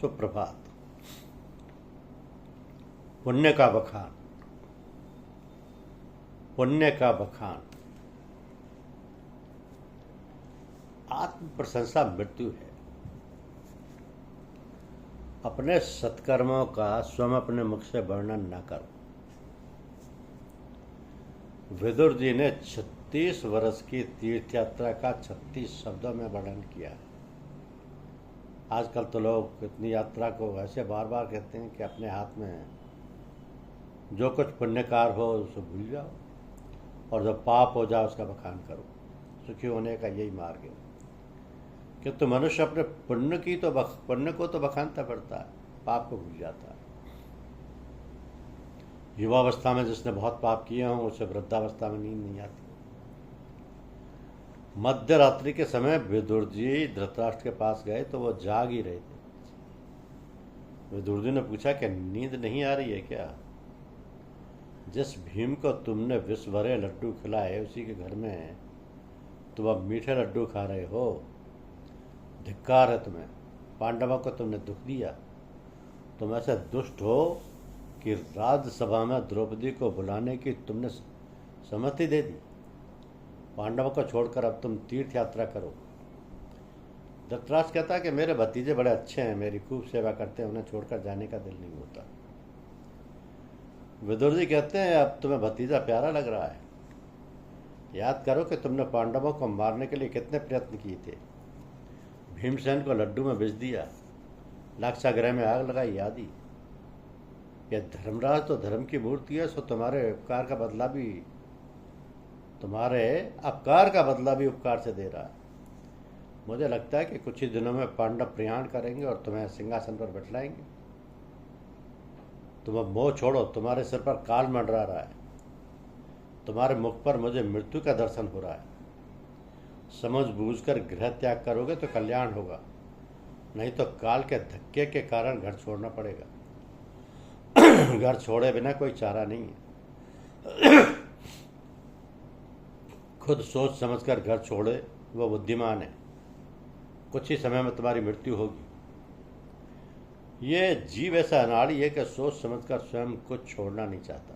सुप्रभात। पुण्य का बखान। पुण्य का बखान। आत्म प्रशंसा मृत्यु है। अपने सत्कर्मों का स्वयं अपने मुख से वर्णन न करो। विदुर जी ने 36 वर्ष की तीर्थ यात्रा का 36 शब्दों में वर्णन किया है। आजकल तो लोग इतनी यात्रा को ऐसे बार बार कहते हैं कि अपने हाथ में जो कुछ पुण्यकार हो उसे भूल जाओ और जो पाप हो जाए उसका बखान करो। सुखी होने का यही मार्ग है। किंतु मनुष्य अपने पुण्य को तो बखानता पड़ता है, पाप को भूल जाता है। युवावस्था में जिसने बहुत पाप किए हों उसे वृद्धावस्था में नींद नहीं आती। मध्य रात्रि के समय विदुर जी धृतराष्ट्र के पास गए तो वो जाग ही रहे थे। विदुर जी ने पूछा कि नींद नहीं आ रही है क्या? जिस भीम को तुमने विष भरे लड्डू खिलाए उसी के घर में तुम अब मीठे लड्डू खा रहे हो। धिक्कार है तुम्हें। पांडवों को तुमने दुख दिया। तुम ऐसे दुष्ट हो कि राज्यसभा में द्रौपदी को बुलाने की तुमने सहमति दे दी। पांडवों को छोड़कर अब तुम तीर्थ यात्रा करो। धृतराष्ट्र कहता है कि मेरे भतीजे बड़े अच्छे हैं, मेरी खूब सेवा करते हैं, उन्हें छोड़कर जाने का दिल नहीं होता। विदुर जी कहते हैं अब तुम्हें भतीजा प्यारा लग रहा है। याद करो कि तुमने पांडवों को मारने के लिए कितने प्रयत्न किए थे। भीमसेन को लड्डू में बेच दिया, लाक्षागृह में आग लगाई आदि। यह धर्मराज तो धर्म की मूर्ति है, सो तुम्हारे अपकार का बदला भी उपकार से दे रहा है। मुझे लगता है कि कुछ ही दिनों में पांडव प्रयाण करेंगे और तुम्हें सिंहासन पर बैठाएंगे। तुम अब मोह छोड़ो, तुम्हारे सिर पर काल मंडरा रहा है। तुम्हारे मुख पर मुझे मृत्यु का दर्शन हो रहा है। समझ बूझकर गृह त्याग करोगे तो कल्याण होगा, नहीं तो काल के धक्के के कारण घर छोड़ना पड़ेगा। घर छोड़े बिना कोई चारा नहीं है। खुद सोच समझकर घर छोड़े वो बुद्धिमान है। कुछ ही समय में तुम्हारी मृत्यु होगी। ये जीव ऐसा अनाड़ी है कि सोच समझकर स्वयं कुछ छोड़ना नहीं चाहता।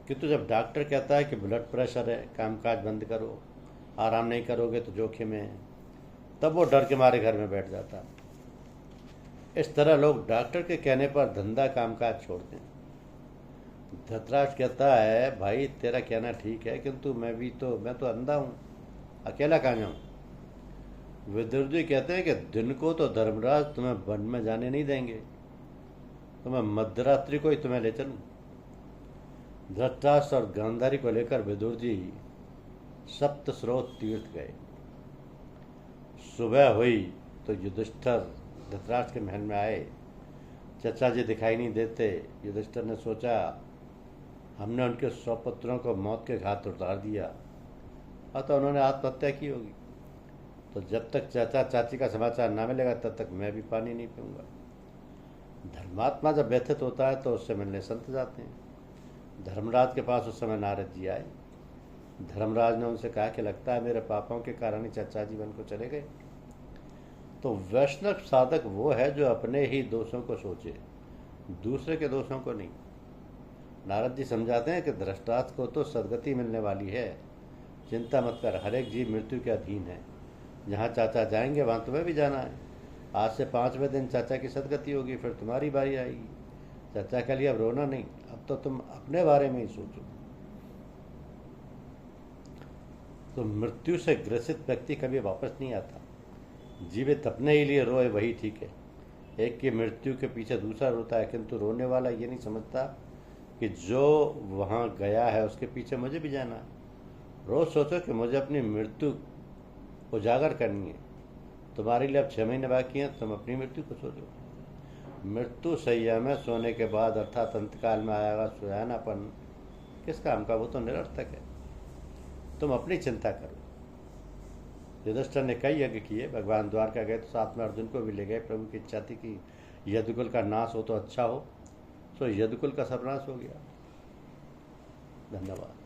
किंतु जब डॉक्टर कहता है कि ब्लड प्रेशर है, कामकाज बंद करो, आराम नहीं करोगे तो जोखिम है, तब वो डर के मारे घर में बैठ जाता। इस तरह लोग डॉक्टर के कहने पर धंधा कामकाज छोड़ते हैं। धृतराष्ट्र कहता है भाई तेरा कहना ठीक है, किंतु मैं तो अंधा हूँ, अकेला कहाँ जाऊँ? विदुर जी कहते हैं कि दिन को तो धर्मराज तुम्हें वन में जाने नहीं देंगे, तो मैं मध्यरात्रि को ही तुम्हें ले चलूँ। धृतराष्ट्र और गांधारी को लेकर विदुर जी सप्त स्रोत तीर्थ गए। सुबह हुई तो युधिष्ठिर धृतराष्ट्र के महल में आए। चचा जी दिखाई नहीं देते। युधिष्ठिर ने सोचा हमने उनके 100 पुत्रों को मौत के घाट उतार दिया, अतः उन्होंने आत्महत्या की होगी। तो जब तक चाचा चाची का समाचार ना मिलेगा तब तक मैं भी पानी नहीं पीऊँगा। धर्मात्मा जब व्यथित होता है तो उससे मिलने संत जाते हैं। धर्मराज के पास उस समय नारद जी आए। धर्मराज ने उनसे कहा कि लगता है मेरे पापों के कारण ही चाचा जी वन को चले गए। तो वैष्णव साधक वो है जो अपने ही दोषों को सोचे, दूसरे के दोषों को नहीं। नारद जी समझाते हैं कि धृतराष्ट्र को तो सदगति मिलने वाली है, चिंता मत कर, हर एक जीव मृत्यु के अधीन है। जहाँ चाचा जाएंगे वहाँ तुम्हें भी जाना है। आज से 5वें दिन चाचा की सदगति होगी, फिर तुम्हारी बारी आएगी। चाचा के लिए अब रोना नहीं, अब तो तुम अपने बारे में ही सोचो। तो मृत्यु से ग्रसित व्यक्ति कभी वापस नहीं आता। जीवित अपने ही लिए रोए वही ठीक है। एक की मृत्यु के पीछे दूसरा रोता है, किंतु रोने वाला ये नहीं समझता कि जो वहाँ गया है उसके पीछे मुझे भी जाना है। रोज सोचो कि मुझे अपनी मृत्यु उजागर करनी है। तुम्हारे लिए अब 6 महीने बाकी हैं, तुम अपनी मृत्यु को सोचो। मृत्यु सैया में सोने के बाद अर्थात अंतकाल में आएगा सुहानापन किस काम का? वो तो निरर्थक है। तुम अपनी चिंता करो। युधिष्ठिर ने कई यज्ञ किए, भगवान द्वारका गए तो साथ में अर्जुन को भी ले गए। प्रभु की इच्छा थी कि यदुकुल का नाश हो तो अच्छा हो, तो यदुकुल का सर्वनाश हो गया। धन्यवाद।